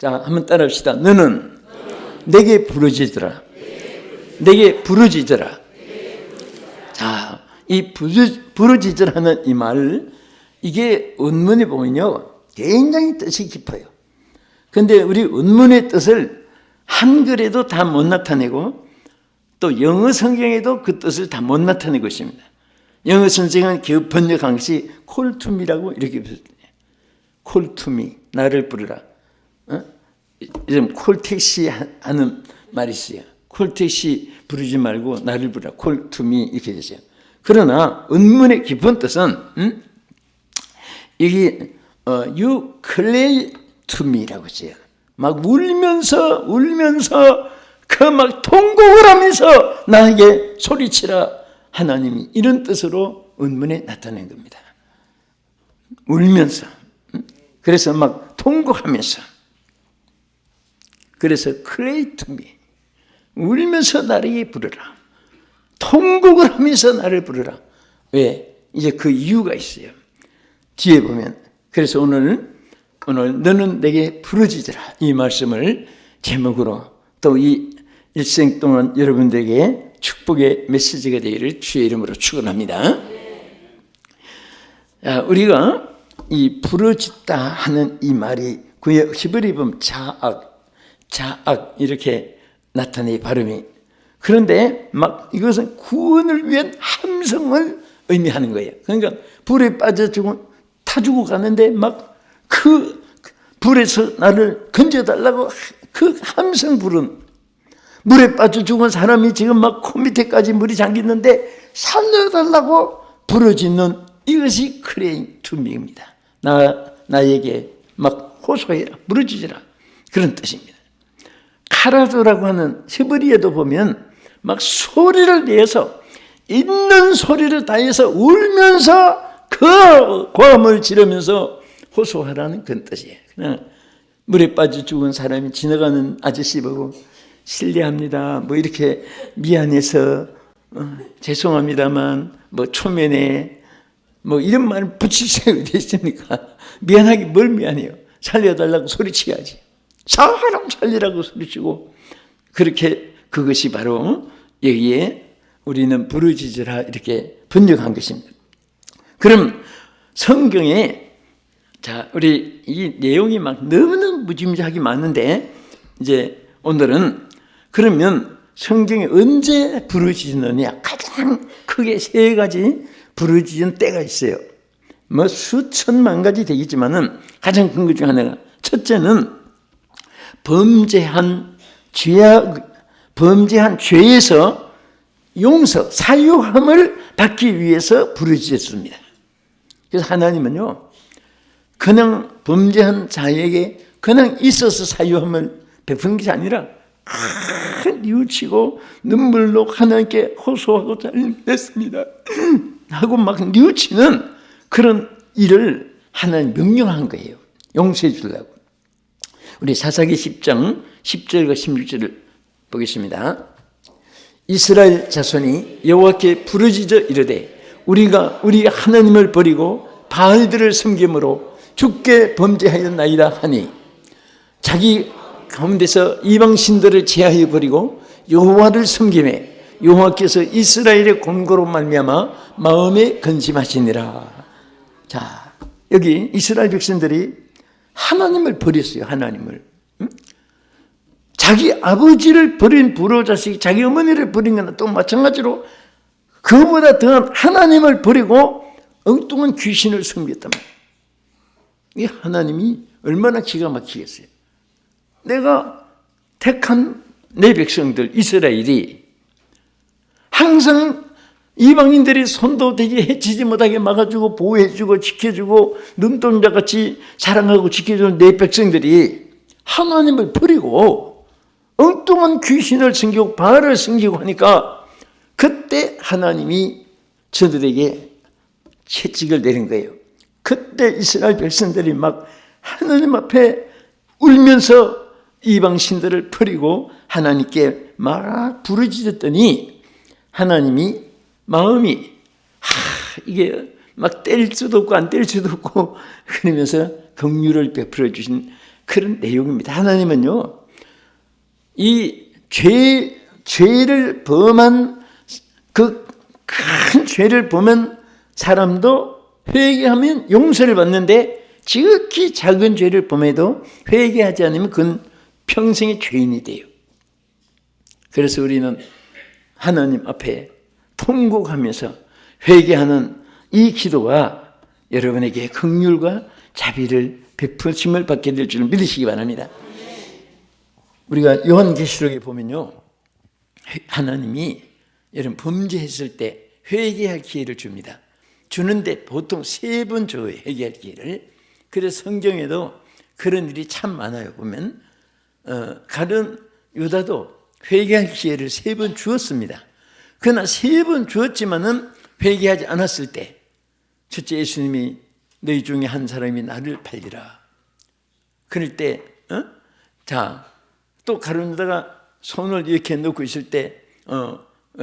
자, 한번 따라합시다. 너는 내게 부르짖으라. 내게 부르짖으라. 자, 이 부르짖으라는 이 말, 이게 원문에 보면요 굉장히 뜻이 깊어요. 근데 우리 원문의 뜻을 한글에도 다 못 나타내고 또 영어 성경에도 그 뜻을 다 못 나타내고 있습니다. 영어 선생은 그 번역한 것이 call to me라고 이렇게 표현해요. call to me, 나를 부르라. 이런 콜택시 하는 말이 있어요. 콜택시 부르지 말고 나를 부르라. call to me 이렇게 되죠. 그러나 원문의 깊은 뜻은 이게 you cry to me라고 해요. 막 울면서 그 막 통곡을 하면서 나에게 소리치라 하나님이 이런 뜻으로 원문에 나타낸 겁니다. 울면서 그래서 막 통곡하면서 그래서 cry to me 울면서 나를 부르라 통곡을 하면서 나를 부르라. 왜? 이제 그 이유가 있어요. 뒤에 보면 그래서 오늘 너는 내게 부르짖으라 이 말씀을 제목으로 또 이 일생 동안 여러분들에게 축복의 메시지가 되기를 주의 이름으로 축원합니다. 우리가 이 부르짖다 하는 이 말이 그의 히브리 보면 자악 이렇게 나타내 발음이. 그런데 막 이것은 구원을 위한 함성을 의미하는 거예요. 그러니까 불에 빠져 타 죽어 가는데 막 그 불에서 나를 건져달라고 그 함성 부른, 물에 빠져 죽은 사람이 지금 막 코밑에까지 물이 잠겼는데 살려달라고 부르짖는 이것이 crying to me입니다. 나에게 막 호소해라, 부르짖으라 그런 뜻입니다. 카라조라고 하는 히브리에도 보면 막 소리를 내서 있는 소리를 다해서 울면서 그 고함을 지르면서 호소하라는 그런 뜻이에요. 그냥 물에 빠져 죽은 사람이 지나가는 아저씨 보고 실례합니다 뭐 이렇게 미안해서 죄송합니다만 뭐 초면에 뭐 이런 말 붙일 수 어디 있습니까? 미안하게 뭘 미안해요. 살려달라고 소리쳐야지. 사람 살리라고 소리치고 그렇게 그것이 바로 여기에 우리는 부르짖으라 이렇게 번역한 것입니다. 그럼 성경에 자 우리 이 내용이 막 너무너무 무지무지하게 많은데 이제 오늘은 그러면 성경에 언제 부르짖느냐 가장 크게 세 가지 부르짖은 때가 있어요. 뭐 수천만 가지 되겠지만은 가장 큰 것 중 하나가 첫째는 범죄한 죄에서 용서, 사유함을 받기 위해서 부르짖었습니다. 그래서 하나님은요, 그냥 범죄한 자에게 그냥 있어서 사유함을 베푸는 것이 아니라 뉘우치고 눈물로 하나님께 호소하고 잘못했습니다 하고 막 뉘우치는 그런 일을 하나님 명령한 거예요. 용서해 주려고. 우리 사사기 10장 10절과 16절을 보겠습니다. 이스라엘 자손이 여호와께 부르짖어 이르되 우리가 우리 하나님을 버리고 바알들을 섬김으로 주께 범죄하였나이다 하니 자기 가운데서 이방 신들을 제하여 버리고 여호와를 섬김에 여호와께서 이스라엘의 권고로 말미암아 마음에 근심하시니라. 자, 여기 이스라엘 백성들이 하나님을 버렸어요. 하나님을. 자기 아버지를 버린 불효자식이 자기 어머니를 버린 거나 또 마찬가지로 그보다 더한 하나님을 버리고 엉뚱한 귀신을 섬겼단 말이에요. 이 하나님이 얼마나 기가 막히겠어요. 내가 택한 내 백성들 이스라엘이 항상 이방인들이 손도 대게 해치지 못하게 막아주고 보호해주고 지켜주고 눈동자같이 사랑하고 지켜주는 내 백성들이 하나님을 버리고 엉뚱한 귀신을 섬기고 바알을 섬기고 하니까 그때 하나님이 저들에게 채찍을 내린 거예요. 그때 이스라엘 백성들이 막 하나님 앞에 울면서 이방 신들을 버리고 하나님께 막 부르짖었더니 하나님이 마음이 이게 막 때릴 수도 없고 안 때릴 수도 없고 그러면서 긍휼을 베풀어 주신 그런 내용입니다. 하나님은요, 이 죄를 범한 그 큰 죄를 범한 사람도 회개하면 용서를 받는데 지극히 작은 죄를 범해도 회개하지 않으면 그건 평생의 죄인이 돼요. 그래서 우리는 하나님 앞에 통곡하면서 회개하는 이 기도가 여러분에게 긍휼과 자비를 베푸심을 받게 될 줄 믿으시기 바랍니다. 우리가 요한계시록에 보면요, 하나님이 여러분 범죄했을 때 회개할 기회를 줍니다. 주는데 보통 3번 줘요, 회개할 기회를. 그래서 성경에도 그런 일이 참 많아요. 보면 가룟 유다도 회개할 기회를 3번 주었습니다. 그러나 3번 주었지만은 회개하지 않았을 때 첫째 예수님이 너희 중에 한 사람이 나를 팔리라. 그럴 때 또 가룟 유다가 손을 이렇게 넣고 있을 때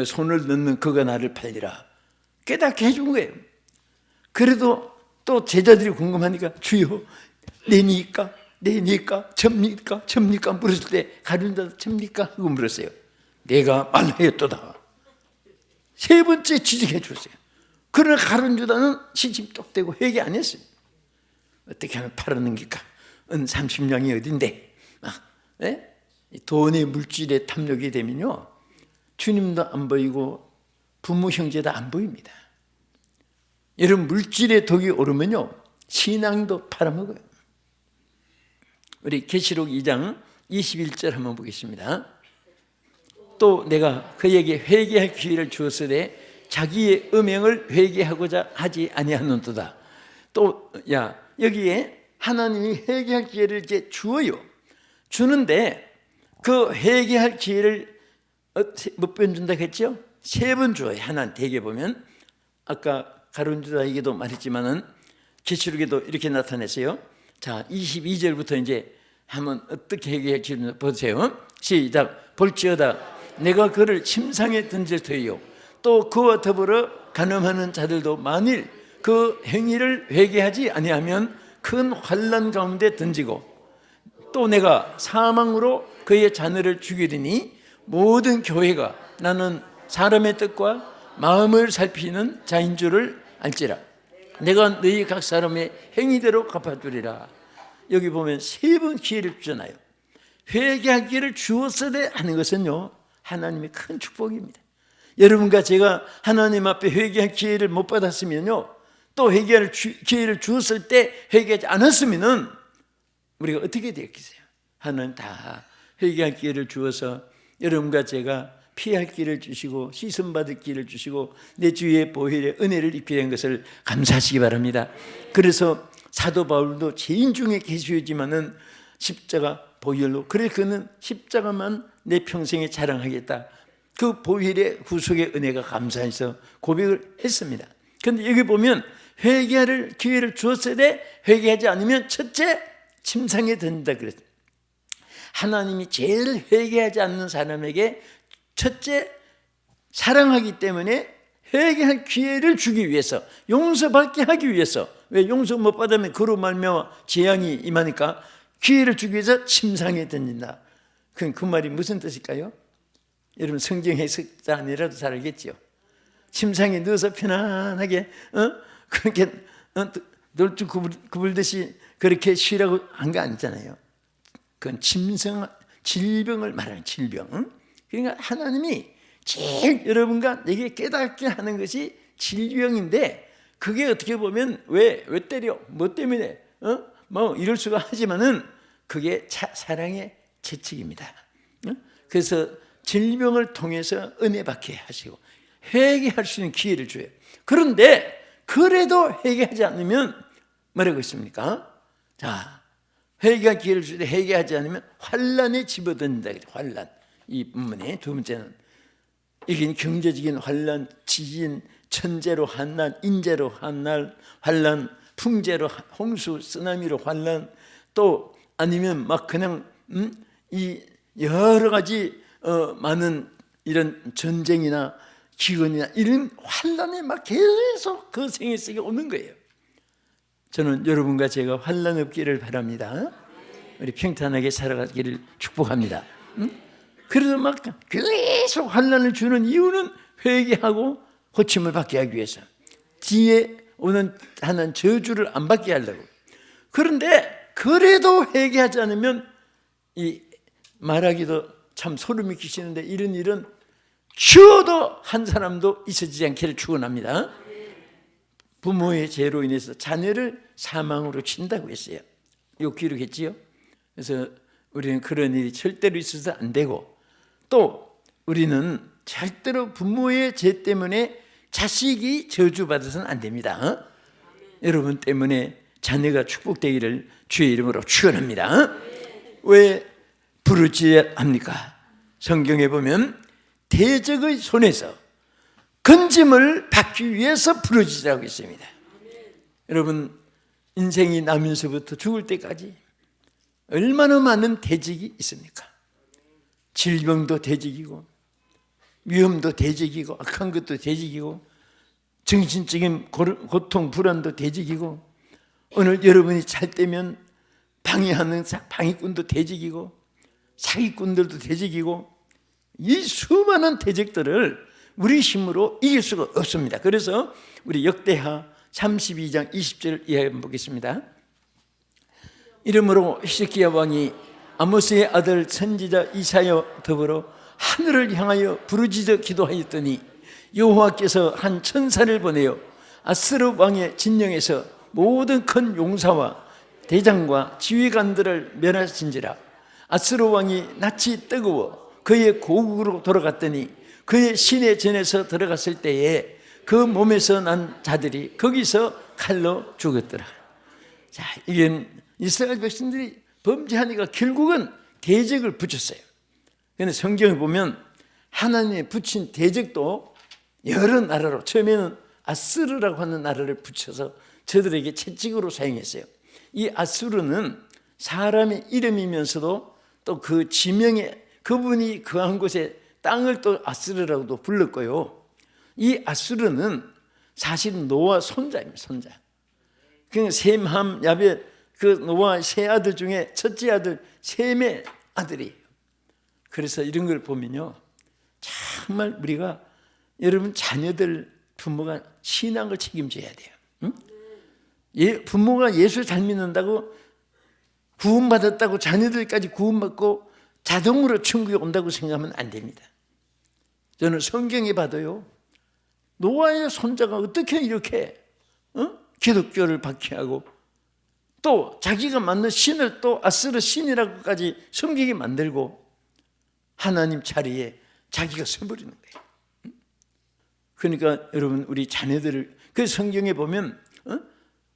손을 넣는 그가 나를 팔리라. 깨닫게 해준 거예요. 그래도 또 제자들이 궁금하니까 주여 내니까 접니까 물었을 때 가룟 유다도 접니까 하고 물었어요. 내가 말하였도다. 3번째 지적해 줬어요. 그러나 가룟 유다는 시침 똑 떼고 회개 안 했어요. 어떻게 하면 팔아넘길까? 은 30냥이 어딘데? 돈의 물질에 탐욕이 되면요, 주님도 안 보이고 부모 형제도 안 보입니다. 여러분, 물질의 독이 오르면요 신앙도 팔아먹어요. 우리 계시록 2장 21절 한번 보겠습니다. 또 내가 그에게 회개할 기회를 주었으되 자기의 음행을 회개하고자 하지 아니하는도다. 또 여기에 하나님이 회개할 기회를 이제 주어요. 주는데 그 회개할 기회를 몇 번 준다고 했죠? 3번 줘요. 하나님 대개 보면 아까 가룟 유다에게도 말했지만은 계시록에도 이렇게 나타냈어요. 자, 22절부터 이제 한번 어떻게 회개할지 보세요. 시작. 볼지어다 내가 그를 침상에 던질 터이요 또 그와 더불어 간음하는 자들도 만일 그 행위를 회개하지 아니하면 큰 환난 가운데 던지고 또 내가 사망으로 그의 자녀를 죽이리니 모든 교회가 나는 사람의 뜻과 마음을 살피는 자인 줄을 알지라. 내가 너희 각 사람의 행위대로 갚아주리라. 여기 보면 3번 기회를 주잖아요. 회개할 기회를 주었어야 하는 것은요 하나님의 큰 축복입니다. 여러분과 제가 하나님 앞에 회개할 기회를 못 받았으면요, 또 회개할 기회를 주었을 때 회개하지 않았으면은 우리가 어떻게 되었겠어요? 하나님 다 회개할 기회를 주어서 여러분과 제가 피할 기회를 주시고 씻음받을 기회를 주시고 내 주위의 보혈의 은혜를 입게 된 것을 감사하시기 바랍니다. 그래서 사도 바울도 죄인 중에 계시지만은 십자가 보혈로, 그래 그는 십자가만 내 평생에 자랑하겠다. 그 보혈의 구속의 은혜가 감사해서 고백을 했습니다. 그런데 여기 보면 회개할 기회를 주었을 때 회개하지 않으면 첫째 침상에 던진다 그랬어요. 하나님이 제일 회개하지 않는 사람에게 첫째 사랑하기 때문에 회개할 기회를 주기 위해서, 용서받게 하기 위해서, 왜 용서 못 받으면 그로 말미암아 재앙이 임하니까 기회를 주기 위해서 침상에 던진다. 그 말이 무슨 뜻일까요? 여러분 성경 해석자 아니라도 잘 알겠죠. 침상에 누워서 편안하게 그렇게 놀주 구불듯이 그렇게 쉬라고 한 거 아니잖아요. 그건 질병을 말하는 질병. 그러니까 하나님이 제일 여러분과 내게 깨닫게 하는 것이 질병인데, 그게 어떻게 보면 왜 때려? 뭐 때문에? 뭐 이럴 수가 하지만은 그게 사랑의 재책입니다. 그래서 질병을 통해서 은혜 받게 하시고 회개할 수 있는 기회를 줘요. 그런데 그래도 회개하지 않으면 뭐라고 했습니까? 자, 회개할 기회를 주되 회개하지 않으면 환난에 집어든다. 환난. 이 본문의 두 번째는 이긴 경제적인 환난, 지진, 천재로 환난, 인재로 환난, 풍재로 홍수, 쓰나미로 환난, 또 아니면 막 그냥 이 여러 가지 많은 이런 전쟁이나 기근이나 이런 환난에 막 계속 그 생애 속에 오는 거예요. 저는 여러분과 제가 환난 없기를 바랍니다. 우리 평탄하게 살아가기를 축복합니다. 그래서 막 계속 환난을 주는 이유는 회개하고 고침을 받게 하기 위해서, 뒤에 오는 하는 저주를 안 받게 하려고. 그런데 그래도 회개하지 않으면 이 말하기도 참 소름이 끼치는데, 이런 일은 죽어도 한 사람도 있어지지 않기를 축원합니다. 부모의 죄로 인해서 자녀를 사망으로 친다고 했어요. 이거 기록했지요. 그래서 우리는 그런 일이 절대로 있어서 안 되고, 또 우리는 절대로 부모의 죄 때문에 자식이 저주받아서는 안 됩니다. 여러분 때문에 자녀가 축복되기를 주의 이름으로 축원합니다. 왜 부르짖어야 합니까? 성경에 보면 대적의 손에서 건짐을 받기 위해서 부르짖으라고 있습니다. 여러분, 인생이 나면서부터 죽을 때까지 얼마나 많은 대적이 있습니까? 질병도 대적이고, 위험도 대적이고, 악한 것도 대적이고, 정신적인 고통, 불안도 대적이고, 오늘 여러분이 잘 때면 방해하는 방해꾼도 대적이고, 사기꾼들도 대적이고, 이 수많은 대적들을 우리 힘으로 이길 수가 없습니다. 그래서 우리 역대하 32장 20절을 이해해 보겠습니다. 이러므로 히스기야 왕이 아모스의 아들 선지자 이사야와 더불어 하늘을 향하여 부르짖어 기도하였더니 여호와께서 한 천사를 보내어 아스르 왕의 진영에서 모든 큰 용사와 대장과 지휘관들을 멸하신지라. 아스르 왕이 낯이 뜨거워 그의 고국으로 돌아갔더니 그의 시내 전에서 들어갔을 때에 그 몸에서 난 자들이 거기서 칼로 죽었더라. 자, 이게 이스라엘 백성들이 범죄하니까 결국은 대적을 붙였어요. 그런데 성경에 보면 하나님이 붙인 대적도 여러 나라로, 처음에는 아스르라고 하는 나라를 붙여서 저들에게 채찍으로 사용했어요. 이 아스르는 사람의 이름이면서도 또 그 지명에, 그분이 거한 곳에 땅을 또 아스르라고도 불렀고요. 이 아스르는 사실 노아 손자입니다. 손자. 그러니까 셈, 함, 야벳, 그 노아 세 아들 중에 첫째 아들 셈의 아들이에요. 그래서 이런 걸 보면요, 정말 우리가, 여러분 자녀들 부모가 신앙을 책임져야 돼요. 응? 부모가 예수 잘 믿는다고, 구원받았다고 자녀들까지 구원받고 자동으로 천국에 온다고 생각하면 안 됩니다. 저는 성경에 봐도요, 노아의 손자가 어떻게 이렇게 기독교를 박해하고 또 자기가 만든 신을 또 아스르 신이라고까지 섬기게 만들고 하나님 자리에 자기가 서버리는 거예요. 그러니까 여러분, 우리 자녀들을, 그 성경에 보면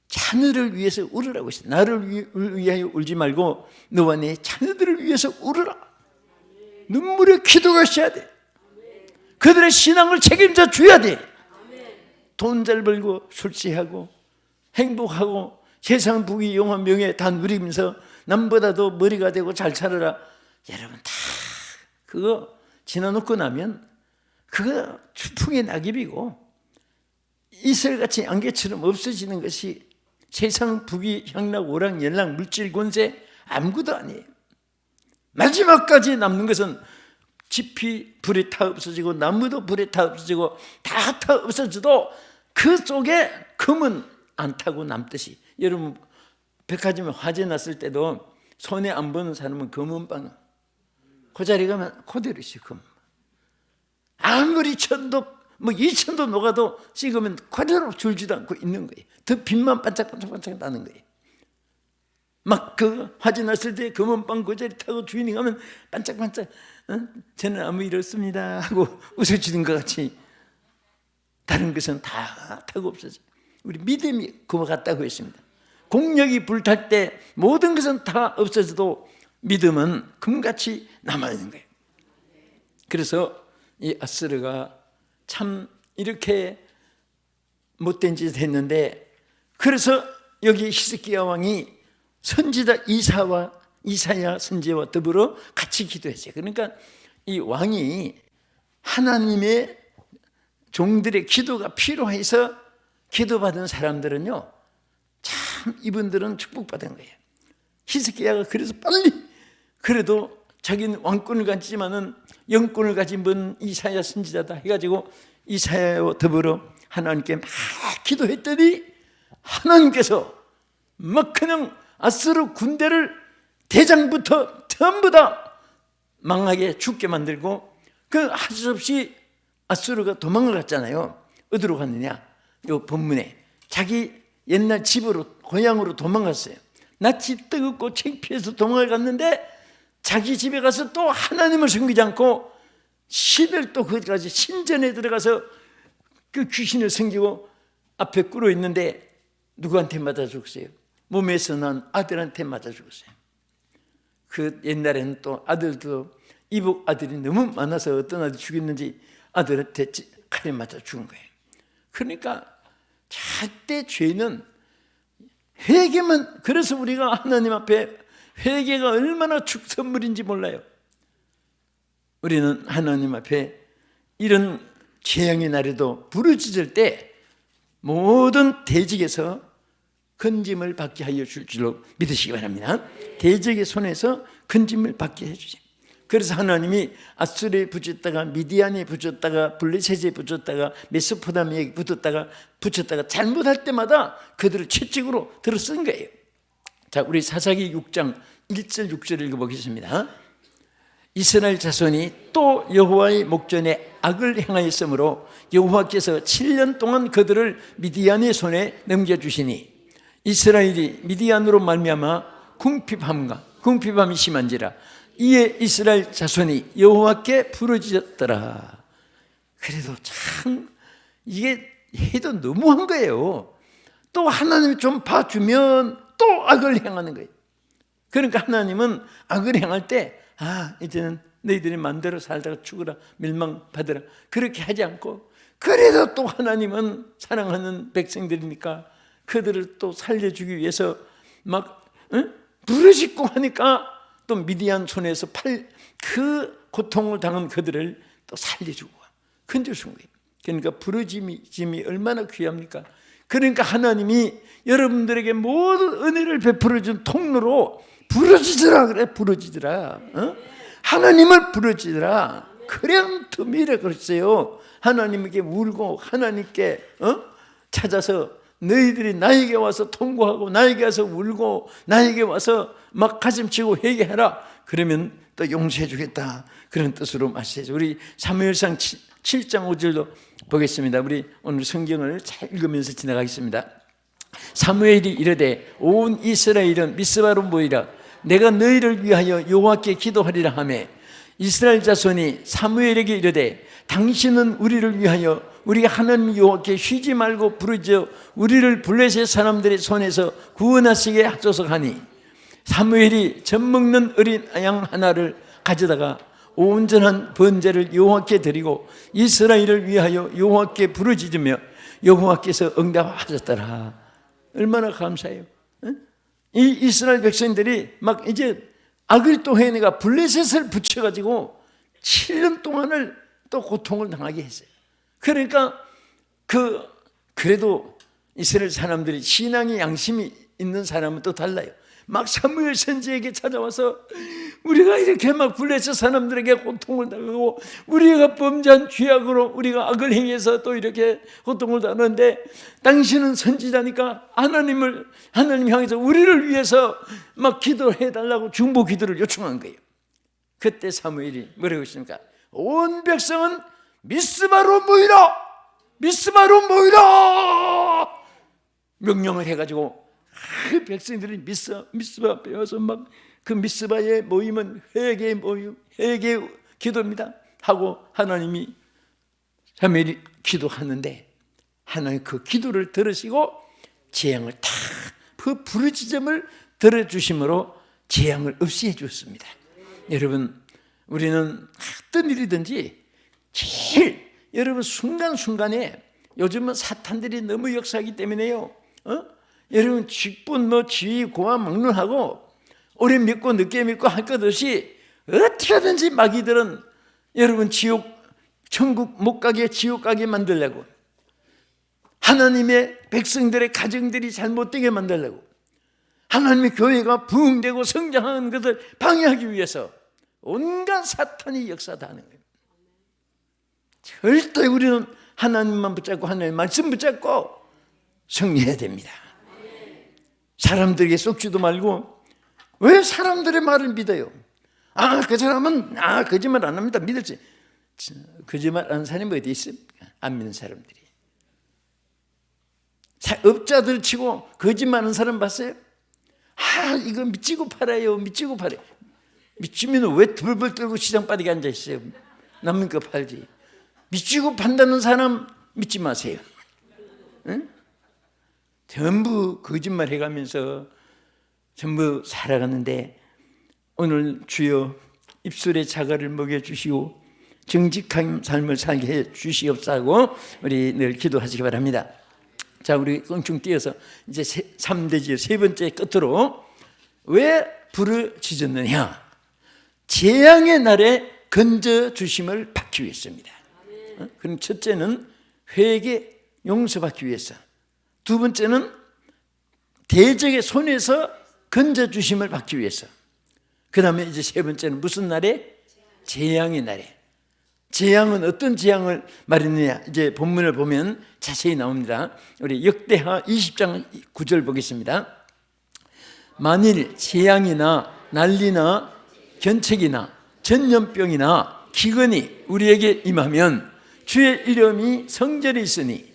자녀를 위해서 울으라고 했어요. 나를 위하여 울지 말고 너와 내 자녀들을 위해서 울으라. 눈물의 기도가 있어야 돼. 그들의 신앙을 책임져 줘야 돼. 돈 잘 벌고 술 취하고 행복하고 세상 부귀 영화 명예 다 누리면서 남보다도 머리가 되고 잘 살아라. 여러분 다 그거 지나놓고 나면 그거 추풍의 낙엽이고 이슬같이 안개처럼 없어지는 것이 세상 부귀 향락 오락 연락 물질 권세 아무것도 아니에요. 마지막까지 남는 것은 집이 불에 타 없어지고 나무도 불에 타 없어지고 다 타 없어져도 그 속에 금은 안 타고 남듯이, 여러분 백화점에 화재 났을 때도 손에 안 보는 사람은 금은방 그 자리 가면 그대로 있어요. 금 아무리 천도 뭐 2천도 녹아도 찍으면 그대로 줄지도 않고 있는 거예요. 더 빛만 반짝반짝 나는 거예요. 막 그 화재 났을 때 금은방 그 자리 타고 주인이 가면 반짝반짝 저는 아무 일 없습니다 하고 웃어주는 것 같이 다른 것은 다 타고 없어져. 우리 믿음이 그와 같다고 했습니다. 공력이 불탈 때 모든 것은 다 없어져도 믿음은 금같이 남아있는 거예요. 그래서 이 아스르가 참 이렇게 못된 짓을 했는데, 그래서 여기 히스기야 왕이 선지자 이사야 선지자와 더불어 같이 기도했어요. 그러니까 이 왕이 하나님의 종들의 기도가 필요해서 기도받은 사람들은요, 참 이분들은 축복받은 거예요. 히스기야가 그래서 빨리, 그래도 자기는 왕권을 가지지만은 영권을 가진 분 이사야 선지자다 해가지고 이사야와 더불어 하나님께 막 기도했더니 하나님께서 막 그냥 아수르 군대를 대장부터 전부 다 망하게 죽게 만들고, 그 할 수 없이 아수르가 도망을 갔잖아요. 어디로 갔느냐? 요 본문에 자기 옛날 집으로, 고향으로 도망갔어요. 낯이 뜨겁고 창피해서 도망을 갔는데 자기 집에 가서 또 하나님을 섬기지 않고 10일 또 거기까지 신전에 들어가서 그 귀신을 섬기고 앞에 꿇어 있는데 누구한테 맞아 죽었어요? 몸에서 난 아들한테 맞아 죽었어요. 그 옛날에는 또 아들도 이복 아들이 너무 많아서 어떤 아들이 죽였는지 아들한테 칼에 맞아 죽은 거예요. 그러니까 절대 죄는 회개만, 그래서 우리가 하나님 앞에 회개가 얼마나 축선물인지 몰라요. 우리는 하나님 앞에 이런 재앙의 날에도 부르짖을 때 모든 대적에서 건짐을 받게 하여 줄 줄로 믿으시기 바랍니다. 대적의 손에서 건짐을 받게 해주세요. 그래서 하나님이 아수르에 붙였다가 미디안에 붙였다가 블레셋에 붙였다가 메소포타미아에 붙였다가 잘못할 때마다 그들을 채찍으로 들어 쓴 거예요. 자, 우리 사사기 6장 1절 6절 읽어보겠습니다. 이스라엘 자손이 또 여호와의 목전에 악을 행하였으므로 여호와께서 7년 동안 그들을 미디안의 손에 넘겨주시니 이스라엘이 미디안으로 말미암아 궁핍함이 심한지라 이에 이스라엘 자손이 여호와께 부르짖었더라. 그래도 참 이게 해도 너무한 거예요. 또 하나님이 좀 봐주면 또 악을 행하는 거예요. 그러니까 하나님은 악을 행할 때 이제는 너희들이 마음대로 살다가 죽어라, 멸망받으라, 그렇게 하지 않고, 그래도 또 하나님은 사랑하는 백성들이니까 그들을 또 살려주기 위해서 막 부르짖고 하니까 또 미디안 손에서 그 고통을 당한 그들을 또 살려주고 건져준 거예요. 그러니까 부르짖음이 얼마나 귀합니까? 그러니까 하나님이 여러분들에게 모든 은혜를 베풀어준 통로로 부르짖으라 그래. 부르짖으라. 하나님을 부르짖으라. 그냥 틈이래 그랬어요. 하나님에게 울고 하나님께 찾아서 너희들이 나에게 와서 통곡하고 나에게 와서 울고 나에게 와서 막 가슴치고 회개하라. 그러면 또 용서해 주겠다. 그런 뜻으로 말씀하죠. 우리 사무엘상 7장 5절도 보겠습니다. 우리 오늘 성경을 잘 읽으면서 지나가겠습니다. 사무엘이 이르되 온 이스라엘은 미스바로 모이라. 내가 너희를 위하여 여호와께 기도하리라 하매 이스라엘 자손이 사무엘에게 이르되 당신은 우리를 위하여 우리 하나님 여호와께 쉬지 말고 부르짖어 우리를 블레셋 사람들의 손에서 구원하시게 하소서 하니 사무엘이 젖 먹는 어린 양 하나를 가져다가 온전한 번제를 여호와께 드리고 이스라엘을 위하여 여호와께 부르짖으며 여호와께서 응답하셨더라. 얼마나 감사해요. 이 이스라엘 백성들이 막 이제 악을 또 해내가 블레셋을 붙여가지고 7년 동안을 또 고통을 당하게 했어요. 그러니까 그래도 이스라엘 사람들이 신앙의 양심이 있는 사람은 또 달라요. 막 사무엘 선지에게 찾아와서 우리가 이렇게 막 블레셋 사람들에게 고통을 당하고 우리가 범죄한 죄악으로 우리가 악을 행해서 또 이렇게 고통을 당하는데 당신은 선지자니까 하나님 향해서 우리를 위해서 막 기도해 달라고 중보 기도를 요청한 거예요. 그때 사무엘이 뭐라고 했습니까? 온 백성은 미스바로 모이라! 미스바로 모이라! 명령을 해가지고 그 백성들이 미스바 앞에 와서 막 그 미스바의 모임은 회개 기도입니다 하고 하나님이 사무엘이 기도하는데 하나님 그 기도를 들으시고 재앙을 다 그 부르짖음을 들어주심으로 재앙을 없이 해주었습니다. 여러분, 우리는 어떤 일이든지 제일 여러분 순간순간에 요즘은 사탄들이 너무 역사하기 때문에요. 여러분 직분 지위 고아 막론하고 오래 믿고 늦게 믿고 할 것 없이 어떻게든지 마귀들은 여러분 천국 못 가게 지옥 가게 만들려고, 하나님의 백성들의 가정들이 잘못되게 만들려고, 하나님의 교회가 부흥되고 성장하는 것을 방해하기 위해서 온갖 사탄이 역사다 하는 거예요. 절대 우리는 하나님만 붙잡고 하나님의 말씀 붙잡고 승리해야 됩니다. 사람들에게 속지도 말고, 왜 사람들의 말을 믿어요? 그 사람은 거짓말 안 합니다. 믿을지. 거짓말 안 하는 사람이 어디 있습니까? 안 믿는 사람들이. 업자들 치고 거짓말하는 사람 봤어요? 이거 미치고 팔아요. 미치고 팔아요. 미치면 왜 벌벌 떨고 시장 바닥에 앉아 있어요? 남는 거 팔지. 미치고 판다는 사람 믿지 마세요. 응? 전부 거짓말 해가면서 전부 살아가는데, 오늘 주여 입술의 자갈을 먹여주시오, 정직한 삶을 살게 해 주시옵사고 우리 늘 기도하시기 바랍니다. 자, 우리 껑충 뛰어서 이제 3대지요. 세 번째 끝으로, 왜 부르짖었느냐? 재앙의 날에 건져주심을 받기 위해서입니다. 그럼 첫째는 회개, 용서받기 위해서, 두 번째는 대적의 손에서 건져주심을 받기 위해서, 그 다음에 이제 세 번째는 무슨 날에? 재앙의 날에. 재앙은 어떤 재앙을 말했느냐? 이제 본문을 보면 자세히 나옵니다. 우리 역대하 20장 9절 보겠습니다. 만일 재앙이나 난리나 견책이나 전염병이나 기근이 우리에게 임하면 주의 이름이 성전에 있으니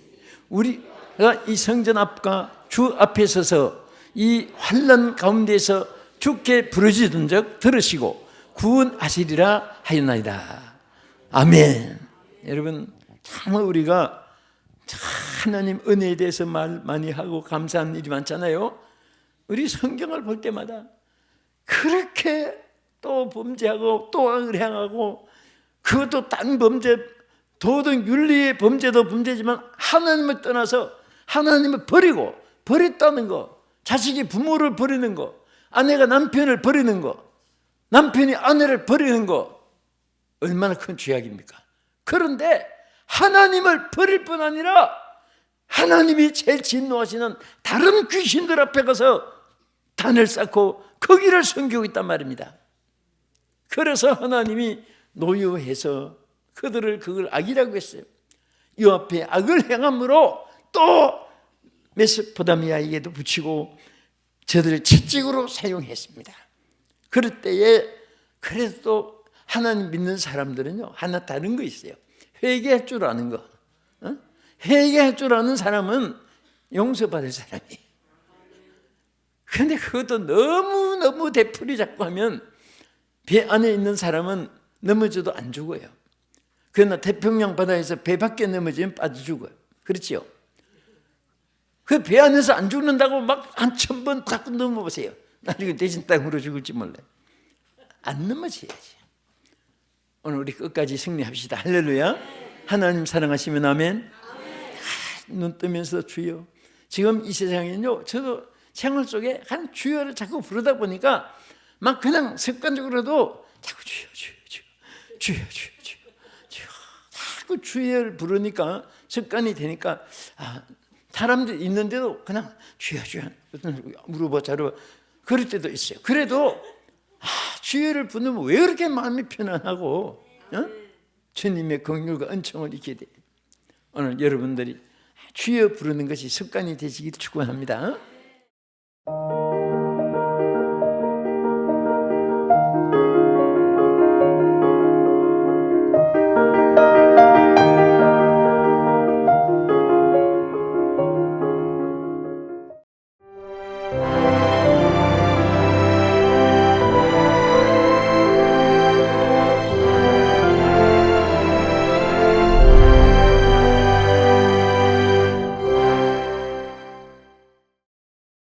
우리가 이 성전 앞과 주 앞에 서서 이 환난 가운데서 주께 부르짖은 적 들으시고 구원하시리라 하였나이다. 아멘. 여러분, 참 우리가 하나님 은혜에 대해서 말 많이 하고 감사한 일이 많잖아요. 우리 성경을 볼 때마다 그렇게 또 범죄하고 또 악을 행하고, 그것도 딴 범죄, 도덕 윤리의 범죄도 범죄지만 하나님을 떠나서 하나님을 버렸다는 거, 자식이 부모를 버리는 거, 아내가 남편을 버리는 거, 남편이 아내를 버리는 거, 얼마나 큰 죄악입니까? 그런데 하나님을 버릴 뿐 아니라 하나님이 제일 진노하시는 다른 귀신들 앞에 가서 단을 쌓고 거기를 섬기고 있단 말입니다. 그래서 하나님이 노여해서 그들을 그걸 악이라고 했어요. 이 앞에 악을 행함으로 또 메소포타미아에게도 붙이고 저들을 채찍으로 사용했습니다. 그럴 때에 그래도 하나님 믿는 사람들은요, 하나 다른 거 있어요. 회개할 줄 아는 거. 회개할 줄 아는 사람은 용서받을 사람이에요. 그런데 그것도 너무너무 되풀이 잡고 하면 배 안에 있는 사람은 넘어져도 안 죽어요. 그러나 태평양 바다에서 배 밖에 넘어지면 빠져 죽어요. 그렇죠? 그 배 안에서 안 죽는다고 막 한 1000번 자꾸 넘어보세요. 나중에 대신 땅으로 죽을지 몰라요. 안 넘어져야지. 오늘 우리 끝까지 승리합시다. 할렐루야. 하나님 사랑하시면 아멘. 눈 뜨면서 주여. 지금 이 세상에는요, 저도 생활 속에 한 주여를 자꾸 부르다 보니까 막 그냥 습관적으로도 자꾸 주여 자꾸 주여를 부르니까 습관이 되니까, 사람들 있는데도 그냥 주여 물어보자로 그럴 때도 있어요. 그래도 주여를 부르면 왜 그렇게 마음이 편안하고 주님의 긍휼과 은총을 잊게 돼요. 오늘 여러분들이 주여 부르는 것이 습관이 되시기를 축원합니다.